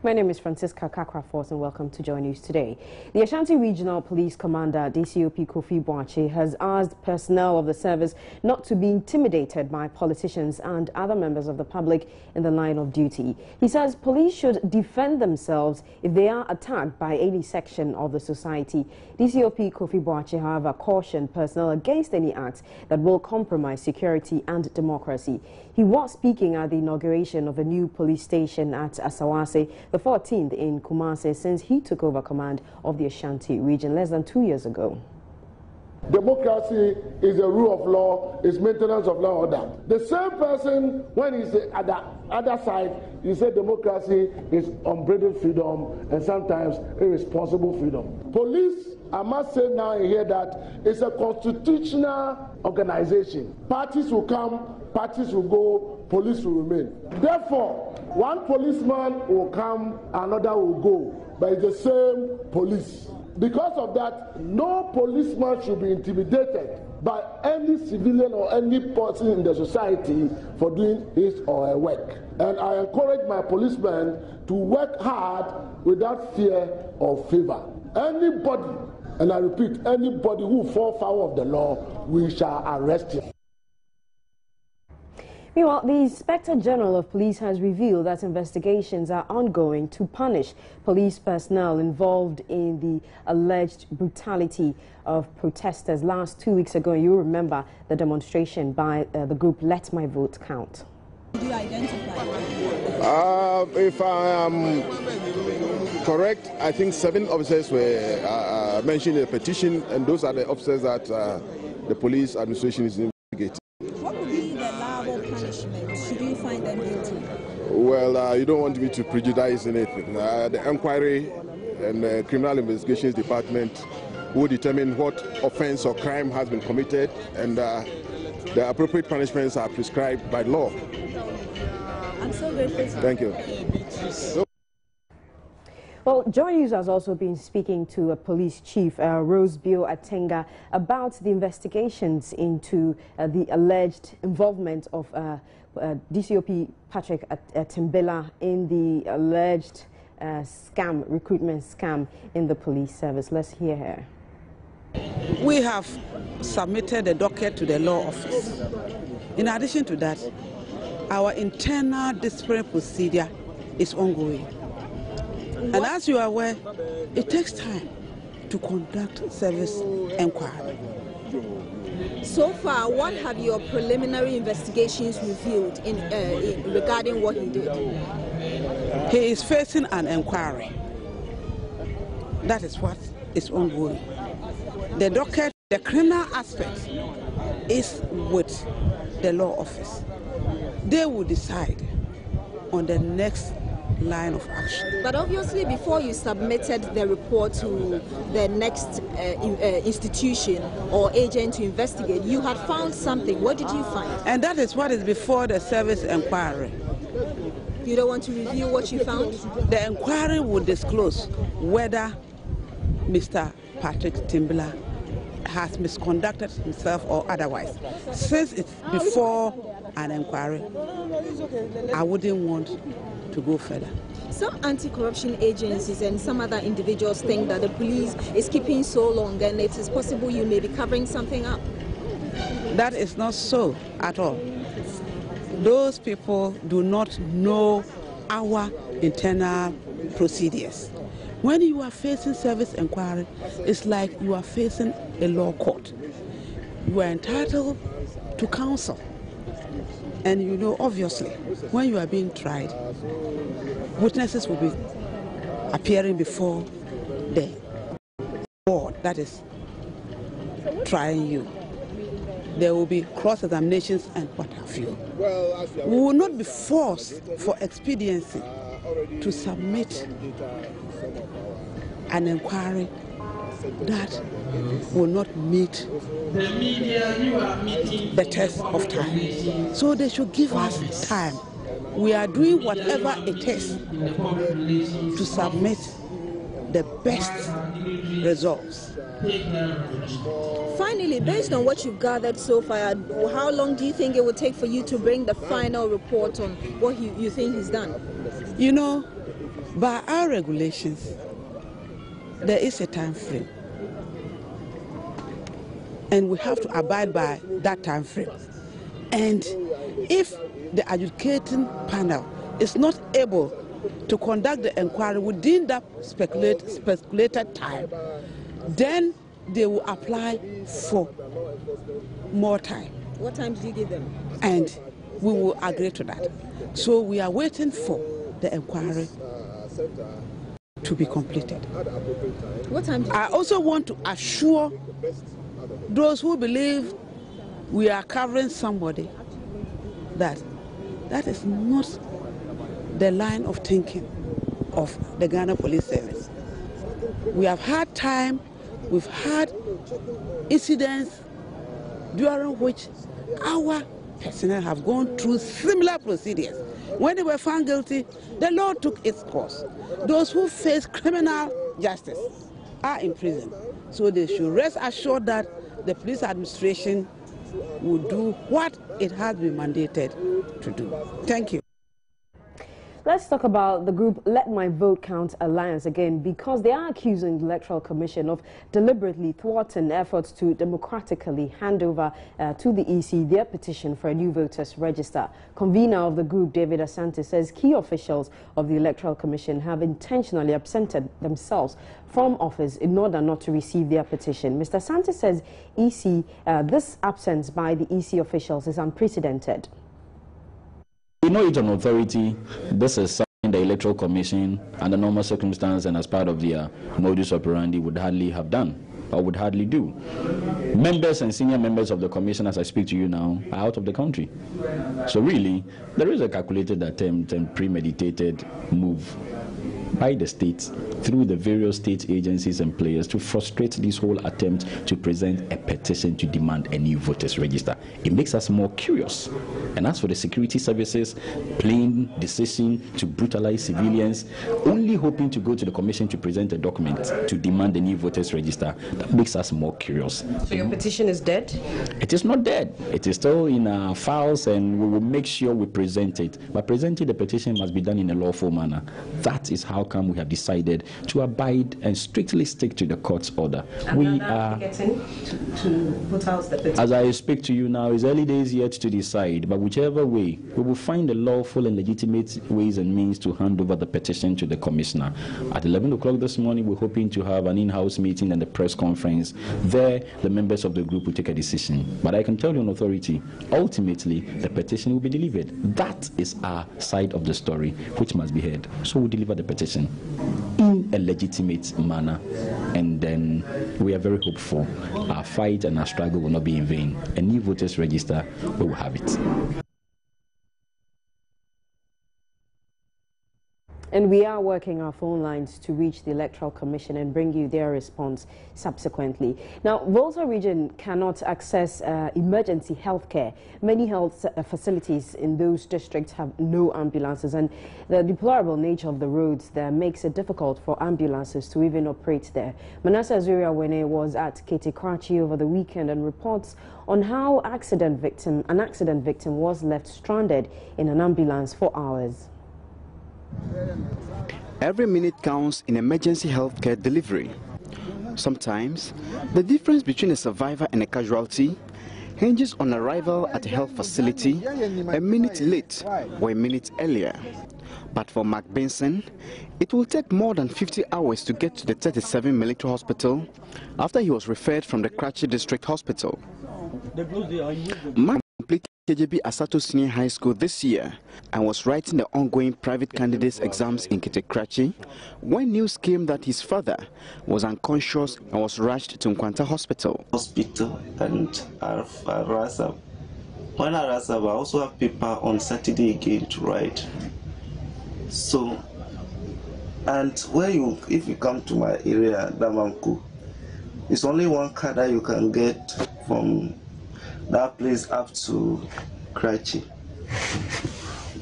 My name is Francisca Kakrafos and welcome to Joy News Today. The Ashanti Regional Police Commander, DCOP Kofi Boakye, has asked personnel of the service not to be intimidated by politicians and other members of the public in the line of duty. He says police should defend themselves if they are attacked by any section of the society. DCOP Kofi Boakye, however, cautioned personnel against any acts that will compromise security and democracy. He was speaking at the inauguration of a new police station at Asawase, the 14th in Kumasi, since he took over command of the Ashanti region less than 2 years ago. Democracy is the rule of law, is maintenance of law and order. The same person, when he's at the other side, you say democracy is unbridled freedom and sometimes irresponsible freedom. Police, I must say now and here that it's a constitutional organization. Parties will come, parties will go, police will remain. Therefore, one policeman will come, another will go, but it's the same police. Because of that, no policeman should be intimidated by any civilian or any person in the society for doing his or her work. And I encourage my policemen to work hard without fear or favor. Anybody, and I repeat, anybody who falls foul of the law, we shall arrest him. Meanwhile, the Inspector General of Police has revealed that investigations are ongoing to punish police personnel involved in the alleged brutality of protesters. Last 2 weeks ago, you remember the demonstration by the group Let My Vote Count. Did you identify? If I am correct, I think 7 officers were mentioned in the petition, and those are the officers that the police administration is investigating. What would be the liable punishment should you find them guilty? Well, you don't want me to prejudice anything. The inquiry and the criminal investigations department will determine what offense or crime has been committed, and the appropriate punishments are prescribed by law. I'm so grateful. Thank you. Well, Joy News has also been speaking to a police chief, Rosebio Atenga, about the investigations into the alleged involvement of DCOP Patrick Timbila in the alleged recruitment scam in the police service. Let's hear her. We have submitted a docket to the law office. In addition to that, our internal disciplinary procedure is ongoing. And as you are aware, it takes time to conduct service inquiry. So far, what have your preliminary investigations revealed regarding what he did? He is facing an inquiry. That is what is ongoing. The docket, the criminal aspect is with the law office. They will decide on the next line of action. But obviously, before you submitted the report to the next institution or agent to investigate, you had found something. What did you find? And that is what is before the service inquiry. You don't want to reveal what you found? The inquiry will disclose whether Mr. Patrick Timbila has misconducted himself or otherwise. Since it's before an inquiry, I wouldn't want to go further. Some anti-corruption agencies and some other individuals think that the police is keeping so long and it is possible you may be covering something up. That is not so at all. Those people do not know our internal procedures. When you are facing service inquiry, it's like you are facing a law court. You are entitled to counsel. And you know, obviously, when you are being tried, witnesses will be appearing before the board that is trying you. There will be cross-examinations and what have you. We will not be forced for expediency to submit an inquiry that will not meet the test of time. So they should give us time. We are doing whatever it takes to submit the best results. Finally, based on what you've gathered so far, how long do you think it would take for you to bring the final report on what you think he's done? You know, by our regulations, there is a time frame. And we have to abide by that time frame. And if the adjudicating panel is not able to conduct the inquiry within that speculated time, then they will apply for more time. What time did you give them? And we will agree to that. So we are waiting for the inquiry to be completed. What time did you I also want to assure those who believe we are covering somebody that that is not the line of thinking of the Ghana Police Service. We have had time, we've had incidents during which our personnel have gone through similar procedures. When they were found guilty, the law took its course. Those who face criminal justice are in prison. So they should rest assured that the police administration will do what it has been mandated to do. Thank you. Let's talk about the group Let My Vote Count Alliance again, because they are accusing the Electoral Commission of deliberately thwarting efforts to democratically hand over to the EC their petition for a new voters register. Convener of the group, David Asante, says key officials of the Electoral Commission have intentionally absented themselves from office in order not to receive their petition. Mr. Asante says this absence by the EC officials is unprecedented. We know it's an authority. This is something the Electoral Commission, under normal circumstances and as part of their modus operandi, would hardly have done or would hardly do. Members and senior members of the Commission, as I speak to you now, are out of the country. So really, there is a calculated attempt and premeditated move by the states through the various state agencies and players to frustrate this whole attempt to present a petition to demand a new voters register. It makes us more curious. And as for the security services, plain decision to brutalize civilians, only hoping to go to the commission to present a document to demand a new voters register, that makes us more curious. So your petition is dead? It is not dead. It is still in our files, and we will make sure we present it. But presenting the petition must be done in a lawful manner. That is how come we have decided to abide and strictly stick to the court's order. And we are getting to put out the petition. As I speak to you now, it's early days yet to decide, but whichever way, we will find the lawful and legitimate ways and means to hand over the petition to the commissioner. At 11 o'clock this morning, we're hoping to have an in-house meeting and a press conference. There, the members of the group will take a decision. But I can tell you on authority, ultimately, the petition will be delivered. That is our side of the story, which must be heard. So we'll deliver the petition in a legitimate manner, and then we are very hopeful our fight and our struggle will not be in vain. A new voters register, we will have it. And we are working our phone lines to reach the Electoral Commission and bring you their response subsequently. Now, Volta region cannot access emergency health care. Many health facilities in those districts have no ambulances, and the deplorable nature of the roads there makes it difficult for ambulances to even operate there. Manasseh Azuriawene was at Ketekrachi over the weekend and reports on how an accident victim was left stranded in an ambulance for hours. Every minute counts in emergency healthcare delivery. Sometimes, the difference between a survivor and a casualty hinges on arrival at a health facility a minute late or a minute earlier. But for Mark Benson, it will take more than 50 hours to get to the 37 military hospital after he was referred from the Krachi District Hospital. Mark completed KJB Asato Senior High School this year and was writing the ongoing private candidates exams in Ketekrachi when news came that his father was unconscious and was rushed to Nkwanta Hospital. And Arasab. When Arasab, I also have paper on Saturday again to write. So, and if you come to my area, Damanku, it's only one car that you can get from that place up to Krachi.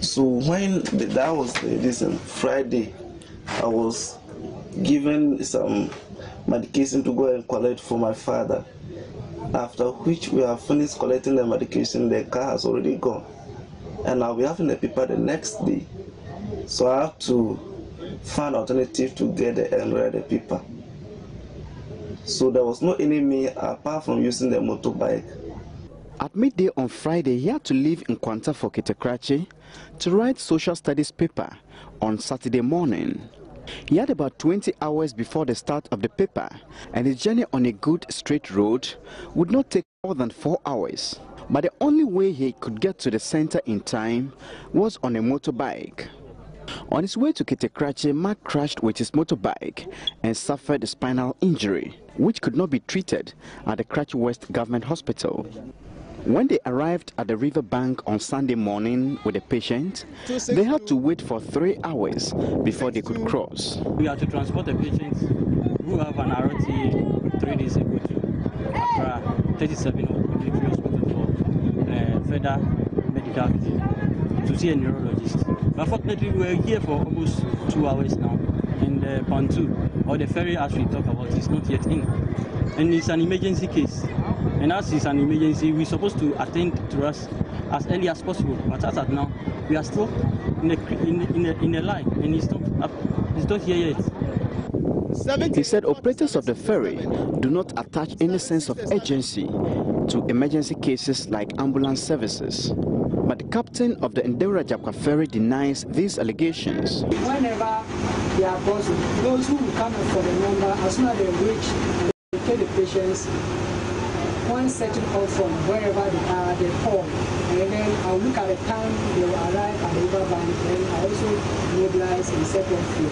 So when that was this Friday, I was given some medication to go and collect for my father. After which we have finished collecting the medication, the car has already gone. And I'll be having the paper the next day. So I have to found alternative to get the enroll the people. So there was no enemy apart from using the motorbike. At midday on Friday, he had to leave in Kwanta for Kitekrachi to write social studies paper on Saturday morning. He had about 20 hours before the start of the paper, and his journey on a good straight road would not take more than 4 hours. But the only way he could get to the center in time was on a motorbike. On his way to Kitekrachi, Mark crashed with his motorbike and suffered a spinal injury, which could not be treated at the Krachi West Government Hospital. When they arrived at the riverbank on Sunday morning with the patient, they had to wait for 3 hours before they could cross. We had to transport the patient who have an ROT 3 days ago to Accra 37 military hospital for further medical visit to see a neurologist. Unfortunately, we were here for almost 2 hours now, and the Bantu, or the ferry as we talk about, is not yet in. And it's an emergency case. And as it's an emergency, we're supposed to attend to us as early as possible. But as of now, we are still in a line, and it's not here yet. He said operators of the ferry do not attach any sense of urgency to emergency cases like ambulance services. But the captain of the Ndewra Japka ferry denies these allegations. Whenever they are possible, those who will come for the number, as soon as they reach and they take the patients, one setting off from wherever they are, they call. And then I'll look at the time they will arrive at the riverbank, and I also mobilize and set off here.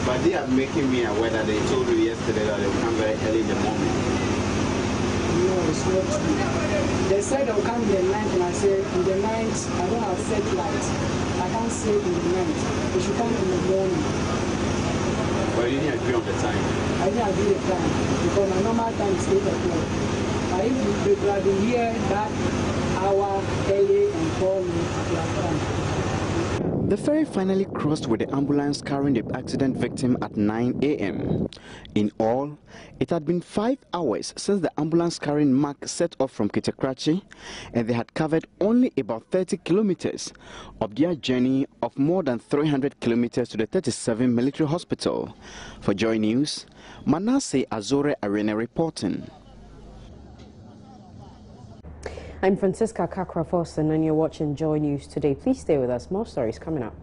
But they are making me aware that they told you yesterday that they will come very early in the morning. No, it's not true. They said they'll come in the night, and I said, in the night, I don't have set lights. I can't say in the night. They should come in the morning. But you didn't agree on the time? I didn't agree the time, because my normal time is 8 o'clock. But if they could have been here that hour early and call me, they have come. The ferry finally crossed with the ambulance carrying the accident victim at 9 a.m. In all, it had been 5 hours since the ambulance carrying Mark set off from Kitekrachi, and they had covered only about 30 kilometers of their journey of more than 300 kilometers to the 37 military hospital. For Joy News, Manasseh Azore Arena reporting. I'm Francisca Kakra-Forson, and you're watching Joy News Today. Please stay with us. More stories coming up.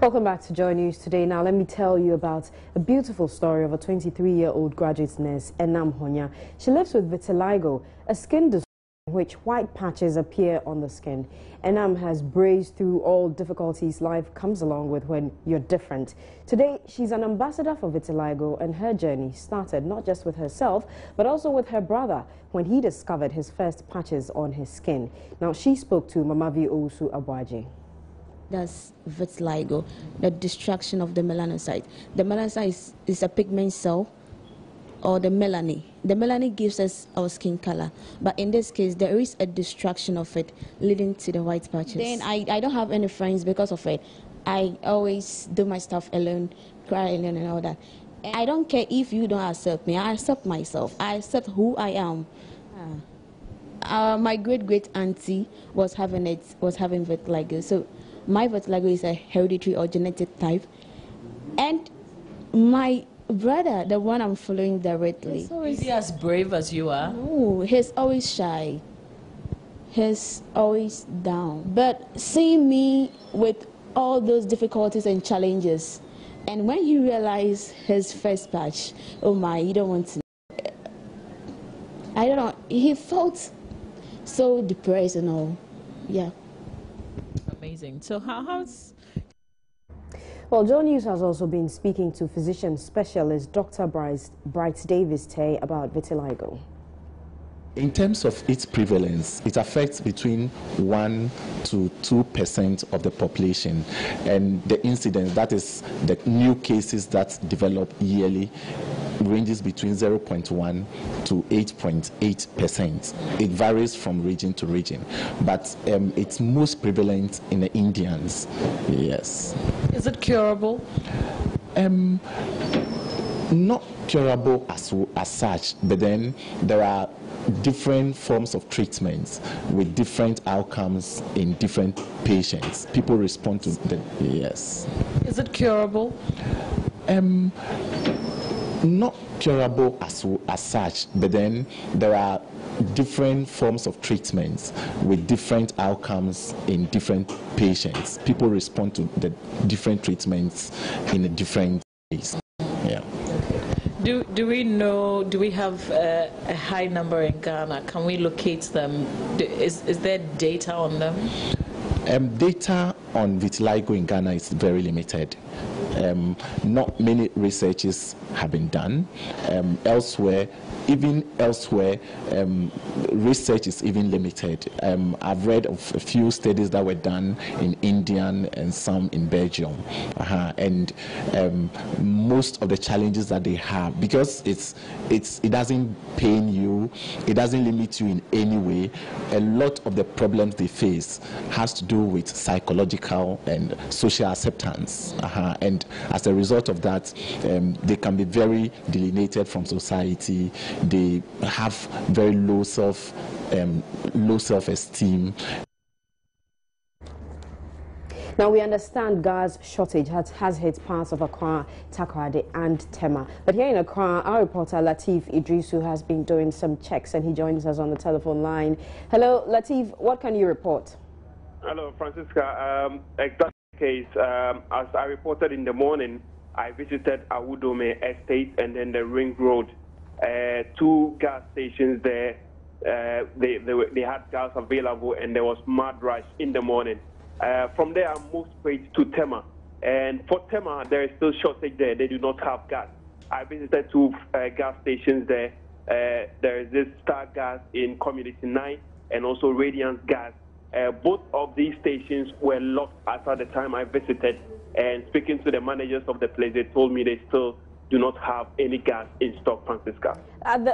Welcome back to Joy News Today. Now, let me tell you about a beautiful story of a 23-year-old graduate nurse, Enam Honya. She lives with vitiligo, a skin disorder in which white patches appear on the skin. Enam has braved through all difficulties life comes along with when you're different. Today, she's an ambassador for vitiligo, and her journey started not just with herself, but also with her brother when he discovered his first patches on his skin. Now, she spoke to Mamavi Owusu Abwaji. That's vitiligo, the destruction of the melanocyte. The melanocyte is a pigment cell, or the melanin. The melanin gives us our skin color, but in this case, there is a destruction of it, leading to the white patches. Then I don't have any friends because of it. I always do my stuff alone, cry alone and all that. And I don't care if you don't accept me. I accept myself. I accept who I am. My great auntie was having vitiligo. So my vitiligo is a hereditary or genetic type, and my brother, the one I'm following directly, is he as brave as you are? No, he's always shy. He's always down. But seeing me with all those difficulties and challenges, and when he realized his first patch, oh my, you don't want to. I don't know. He felt so depressed and all. Yeah. Amazing. So how's... Well, Joy News has also been speaking to physician specialist Dr. Bright Davis-Tay about vitiligo. In terms of its prevalence, it affects between 1 to 2% of the population, and the incidence, that is the new cases that develop yearly, ranges between 0.1 to 8.8%. It varies from region to region, but it's most prevalent in the Indians. Yes. Is it curable? Not curable as such, but then there are different forms of treatments with different outcomes in different patients. People respond to the yes. Is it curable? Not curable as such, but then there are different forms of treatments with different outcomes in different patients. People respond to the different treatments in a different ways. Yeah. Do we know, do we have a high number in Ghana? Can we locate them? Is there data on them? Data on vitiligo in Ghana is very limited. Not many researches have been done. Even elsewhere, research is even limited. I've read of a few studies that were done in India and some in Belgium. And most of the challenges that they have, because it doesn't pain you, it doesn't limit you in any way, a lot of the problems they face has to do with psychological and social acceptance. And as a result of that, they can be very delineated from society. They have very low self-esteem. Now, we understand gas shortage has hit parts of Accra, Takoradi and Tema. But here in Accra, our reporter Latif Idrisu has been doing some checks and he joins us on the telephone line. Hello, Latif, what can you report? Hello, Francisca. Exactly the case. As I reported in the morning, I visited Awudome Estate and then the Ring Road. Two gas stations there. They had gas available and there was mad rush in the morning. From there, I moved straight to Tema. And for Tema, there is still shortage there. They do not have gas. I visited two gas stations there. There is this Star Gas in Community 9 and also Radiance Gas. Both of these stations were locked at the time I visited. And speaking to the managers of the place, they told me they still do not have any gas in stock, Francisca.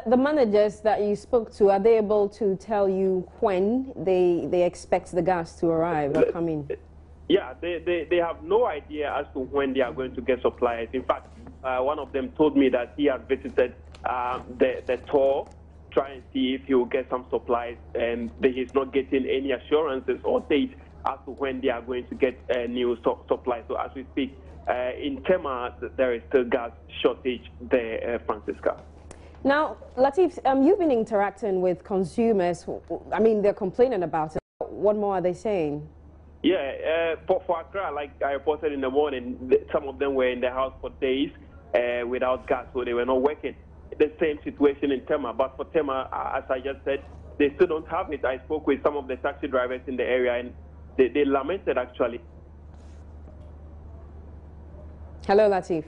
The managers that you spoke to, are they able to tell you when they expect the gas to arrive or come in? Yeah, they have no idea as to when they are going to get supplies. In fact, one of them told me that he had visited the tour, try and see if he will get some supplies, and he's not getting any assurances or date as to when they are going to get new supplies. So as we speak, in Tema, there is still gas shortage there, Francisca. Now, Latif, you've been interacting with consumers. I mean, they're complaining about it. What more are they saying? Yeah, for Accra, like I reported in the morning, some of them were in the house for days without gas, so they were not working. The same situation in Tema, but for Tema, as I just said, they still don't have it. I spoke with some of the taxi drivers in the area, and they lamented, actually. Hello, Latif.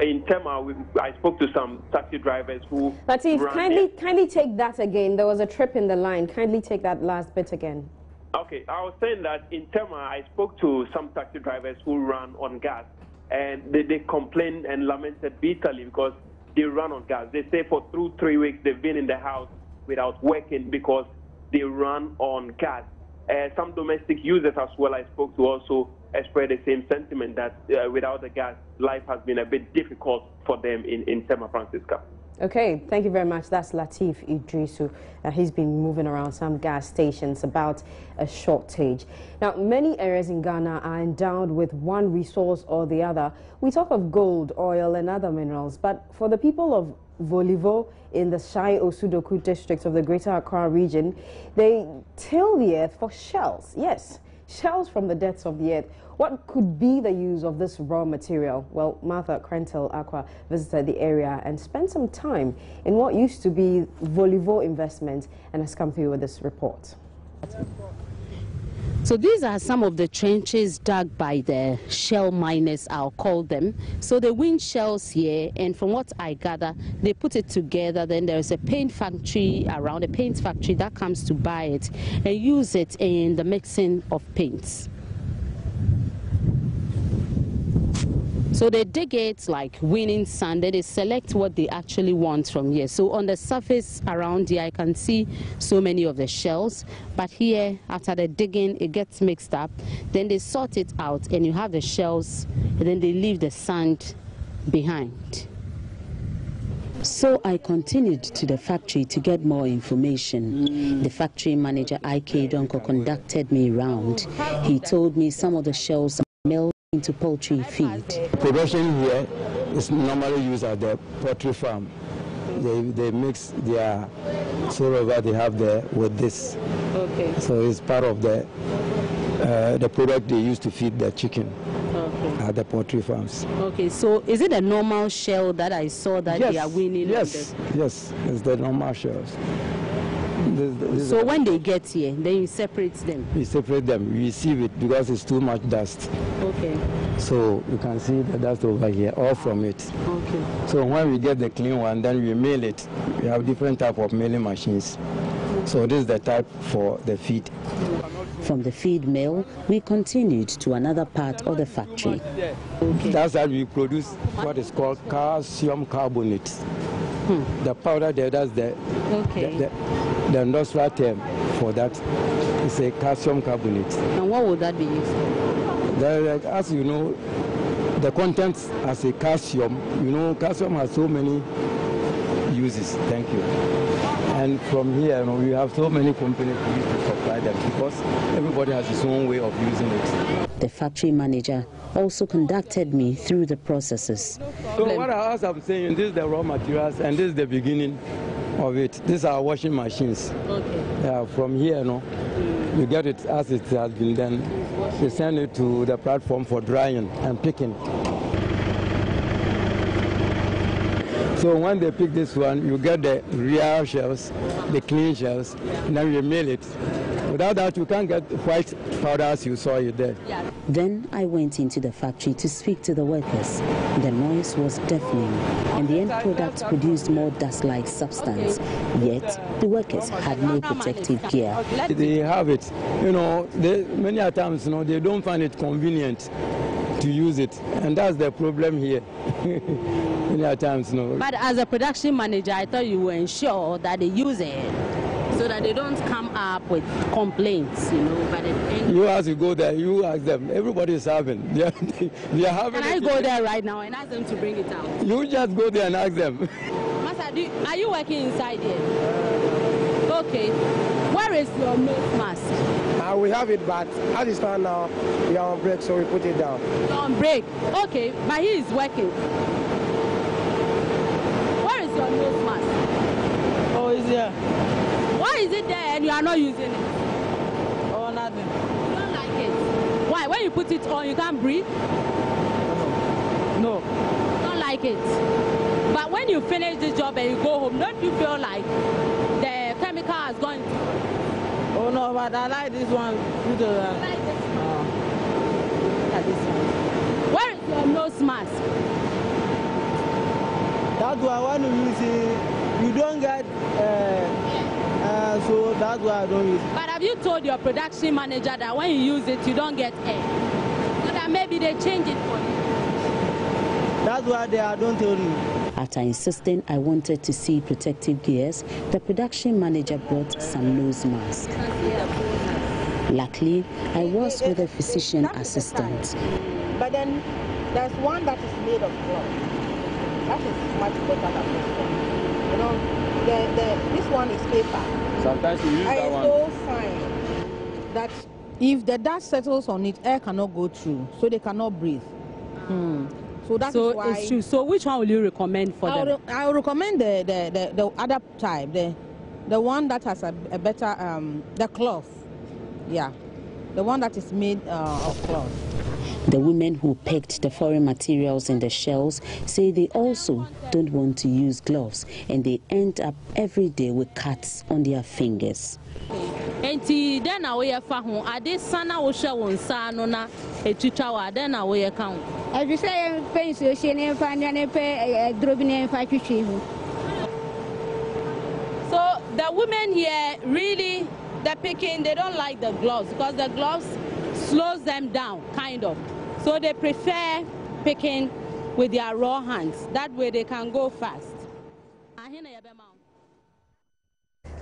In Tema, I spoke to some taxi drivers who... Latif, kindly take that again. There was a trip in the line. Kindly take that last bit again. Okay, I was saying that in Tema, I spoke to some taxi drivers who run on gas, and they complained and lamented bitterly because they run on gas. They say for 3 weeks they've been in the house without working because they run on gas. Some domestic users as well I spoke to also expressed the same sentiment that without the gas, life has been a bit difficult for them in Tema, Francisca. Okay, thank you very much. That's Latif Idrisu. He's been moving around some gas stations about a shortage. Now, many areas in Ghana are endowed with one resource or the other. We talk of gold, oil, and other minerals, but for the people of Volivo in the Shai Osudoku district of the Greater Accra region, they till the earth for shells. Yes, shells from the depths of the earth. What could be the use of this raw material? Well, Martha Krentel Aqua visited the area and spent some time in what used to be Volivo investment and has come through with this report. So these are some of the trenches dug by the shell miners, I'll call them. So they win shells here, and from what I gather, they put it together. Then there's a paint factory around, a paint factory that comes to buy it and use it in the mixing of paints. So they dig it like winning sand, then they select what they actually want from here. So on the surface around here, I can see so many of the shells, but here, after the digging, it gets mixed up. Then they sort it out, and you have the shells, and then they leave the sand behind. So I continued to the factory to get more information. The factory manager, I.K. Donko, conducted me around. He told me some of the shells are milled into poultry feed. Production here is normally used at the poultry farm. They mix their silver they have there with this. Okay. So it's part of the product they use to feed the chicken at the poultry farms. Okay, so is it a normal shell that I saw that they are winning? Yes, yes, it's the normal shells. So when they get here, then you separate them? We separate them, we receive it because it's too much dust. Okay. So you can see the dust over here, all from it. Okay. So when we get the clean one, then we mill it. We have different type of milling machines. So this is the type for the feed. From the feed mill, we continued to another part of the factory. Okay. That's how we produce what is called calcium carbonate. The powder there, that's the industrial term for that. It's a calcium carbonate. And what would that be used for? As you know, the contents as a calcium, you know, calcium has so many uses. Thank you. And from here, you know, we have so many companies who use to supply them because everybody has his own way of using it. The factory manager also conducted me through the processes. So what I'm saying, this is the raw materials and this is the beginning of it. These are washing machines. Okay. From here, you know, you get it as it has been done. They send it to the platform for drying and picking. So when they pick this one, you get the real shells, the clean shells, and then you mill it. Without that, you can't get white powder as you saw it there. Then I went into the factory to speak to the workers. The noise was deafening, and the end product produced more dust-like substance. Yet, the workers had no protective gear. They have it. You know, many times, you know, they don't find it convenient to use it, and that's the problem here. Many times, no. But as a production manager, I thought you were ensure that they use it so that they don't come up with complaints, you know. But you as you go there, you ask them. Everybody is having. They are having. Can I go there right now and ask them to bring it out? You just go there and ask them. Master, are you working inside here? Okay. Where is your nose mask? We have it, but as it's found now, we are on break, so we put it down. You're on break? Okay, but he is working. Where is your nose mask? Oh, it's here. Why is it there and you are not using it? Oh, nothing. You don't like it? Why? When you put it on, you can't breathe? No. You don't like it? But when you finish this job and you go home, don't you feel like the chemical has gone? Oh no, but I like this one. You like this one? Look at this one. Where is your nose mask? That's why when you use it, you don't get, so that's why I don't use it. But have you told your production manager that when you use it, you don't get air? So that maybe they change it for you? That's why I don't tell you. After insisting I wanted to see protective gears, the production manager brought some nose masks. Luckily, I was with a physician assistant. But then there's one that is made of cloth. That is much better than this one. You know, this one is paper. Sometimes you use that one. I so fine that if the dust settles on it, air cannot go through, so they cannot breathe. So that's why. It's true. So which one will you recommend for them? I will recommend the other type, the one that has a better the cloth. Yeah, the one that is made of cloth. The women who picked the foreign materials in the shells say they also don't want to use gloves, and they end up every day with cuts on their fingers. Enti then away fa ho ade sana wo hwe won sa no na etwitwa wa then away count. As you say, pension and pay drobin and 5 ho. So the women here really, they're picking, they don't like the gloves because the gloves slows them down, kind of. So they prefer picking with their raw hands. That way they can go fast.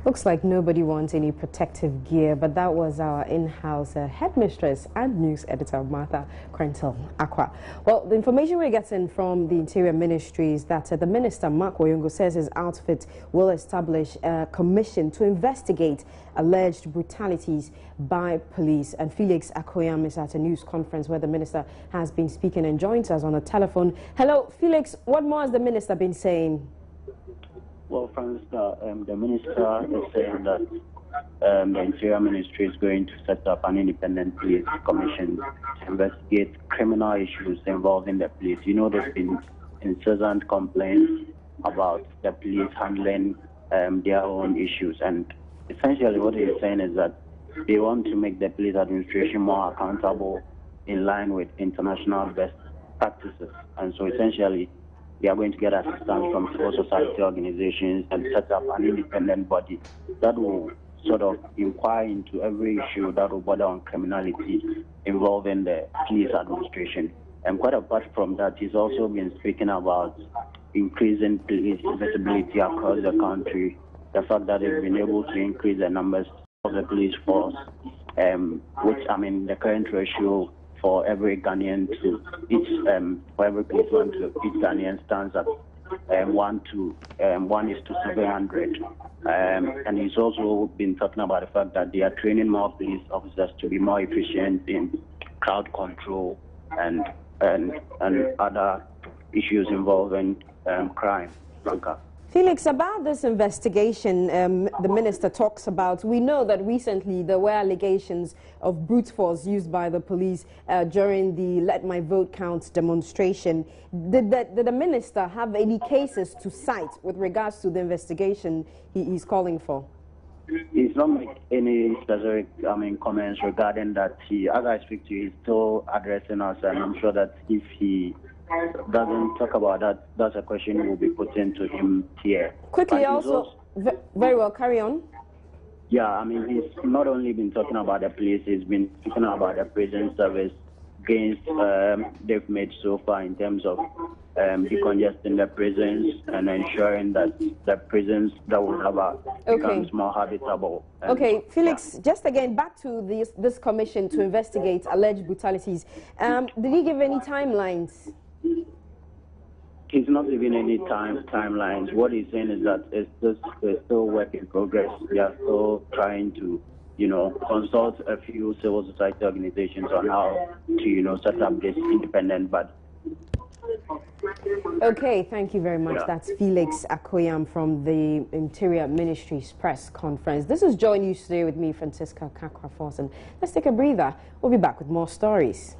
Looks like nobody wants any protective gear, but that was our in-house headmistress and news editor, Martha Krentel Aqua. Well, the information we're getting from the Interior Ministry is that the Minister, Mark Oyongo, says his outfit will establish a commission to investigate alleged brutalities by police. And Felix Akoyam is at a news conference where the Minister has been speaking and joins us on the telephone. Hello, Felix, what more has the Minister been saying? Well, Francisca, the Minister is saying that the Interior Ministry is going to set up an independent police commission to investigate criminal issues involving the police. You know, there's been incessant complaints about the police handling their own issues. And essentially what he's saying is that they want to make the police administration more accountable in line with international best practices. And so essentially, we are going to get assistance from civil society organizations and set up an independent body that will sort of inquire into every issue that will border on criminality involving the police administration. And quite apart from that, he's also been speaking about increasing police visibility across the country, the fact that they've been able to increase the numbers of the police force, which, I mean, the current ratio for every Ghanaian to each, for every policeman to each Ghanaian stands at 1:700. And he's also been talking about the fact that they are training more police officers to be more efficient in crowd control and other issues involving crime. Franca. Felix, about this investigation the Minister talks about, we know that recently there were allegations of brute force used by the police during the Let My Vote Count demonstration. Did the Minister have any cases to cite with regards to the investigation he's calling for? He's not making any specific comments regarding that. As I speak to you, he's still addressing us, and I'm sure that if he doesn't talk about that, that's a question will be put into him here. Quickly also, very well, carry on. Yeah, I mean, he's not only been talking about the police, he's been speaking about the prison service gains they've made so far in terms of decongesting the prisons and ensuring that the prisons that will have becomes more habitable. Okay, Felix, just again, back to this commission to investigate alleged brutalities. Did he give any timelines? He's not giving any timelines. What he's saying is that it's still work in progress. We are still trying to, consult a few civil society organizations on how to, set up this independent body. Okay, thank you very much. That's Felix Akoyam from the Interior Ministry's press conference. This is Joy News Today with me, Francisca Kakra-Forson. Let's take a breather. We'll be back with more stories.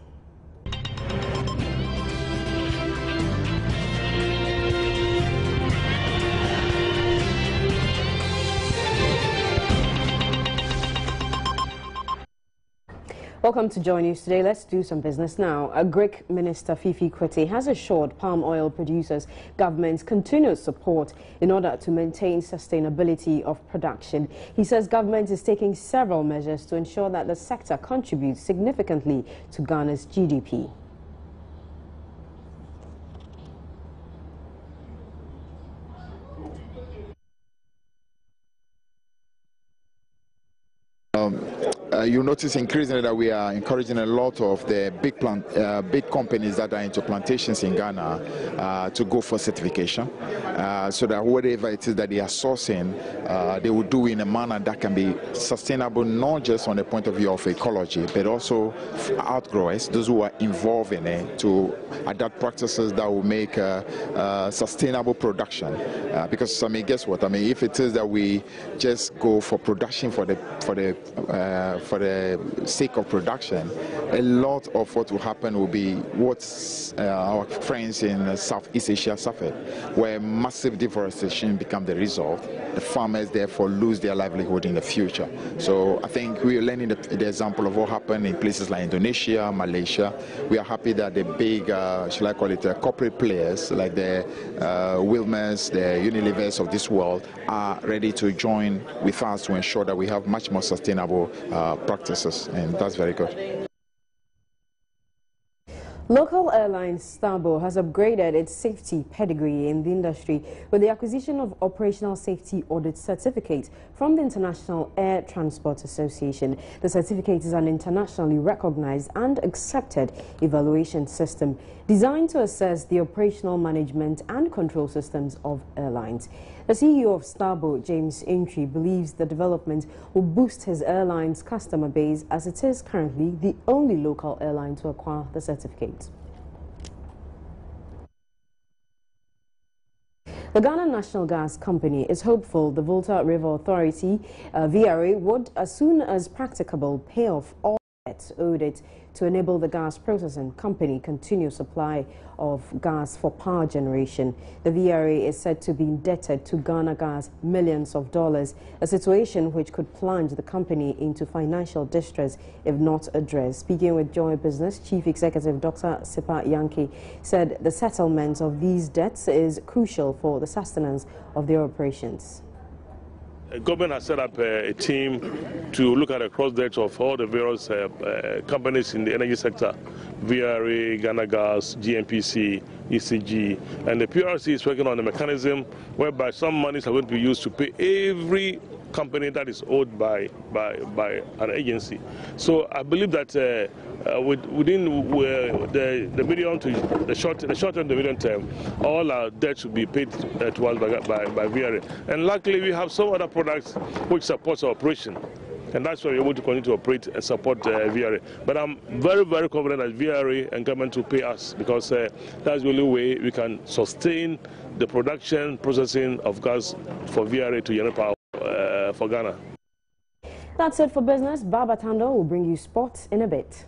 Welcome to Joy News Today. Let's do some business now. A Greek Minister, Fifi Kwete, has assured palm oil producers government's continued support in order to maintain sustainability of production. He says government is taking several measures to ensure that the sector contributes significantly to Ghana's GDP. You notice increasingly that we are encouraging a lot of the big companies that are into plantations in Ghana to go for certification, so that whatever it is that they are sourcing, they will do in a manner that can be sustainable, not just on the point of view of ecology, but also outgrowers, those who are involved in it, to adapt practices that will make sustainable production. Because I mean, guess what? I mean, if it is that we just go for production for the sake of production, a lot of what will happen will be what our friends in Southeast Asia suffered, where massive deforestation become the result. The farmers therefore lose their livelihood in the future. So I think we are learning the example of what happened in places like Indonesia, Malaysia. We are happy that the big, shall I call it, corporate players like the Wilmers, the Unilevers of this world are ready to join with us to ensure that we have much more sustainable practices, and that's very good. Local airline Starbo has upgraded its safety pedigree in the industry with the acquisition of Operational Safety Audit Certificate from the International Air Transport Association. The certificate is an internationally recognized and accepted evaluation system designed to assess the operational management and control systems of airlines. The CEO of Starbo, James Entry, believes the development will boost his airline's customer base, as it is currently the only local airline to acquire the certificate. The Ghana National Gas Company is hopeful the Volta River Authority, VRA, would, as soon as practicable, pay off all debts owed it to enable the gas processing company continue supply of gas for power generation. The VRA is said to be indebted to Ghana Gas millions of dollars, a situation which could plunge the company into financial distress if not addressed. Speaking with Joy Business, Chief Executive Dr. Sipa Yankee said the settlement of these debts is crucial for the sustenance of their operations. The government has set up a team to look at the cross-debts of all the various companies in the energy sector, VRA, Ghana Gas, GNPC, ECG, and the PRC is working on a mechanism whereby some monies are going to be used to pay every company that is owed by an agency. So I believe that within the medium to the short term, the medium term, all our debts should be paid to us by VRA. And luckily, we have some other products which support our operation. And that's why we're able to continue to operate and support VRA. But I'm very, very confident that VRA and government will pay us, because that's the only way we can sustain the production, processing of gas for VRA to generate power for Ghana. That's it for business. Baba Tando will bring you sports in a bit.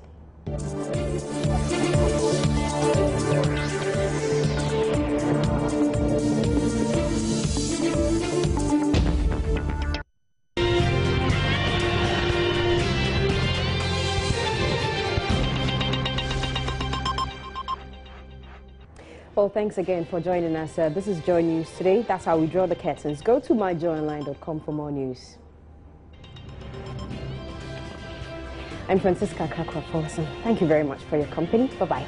Well, thanks again for joining us. This is Joy News Today. That's how we draw the curtains. Go to myjoyonline.com for more news. I'm Francisca Kakwa-Folsom. Thank you very much for your company. Bye-bye.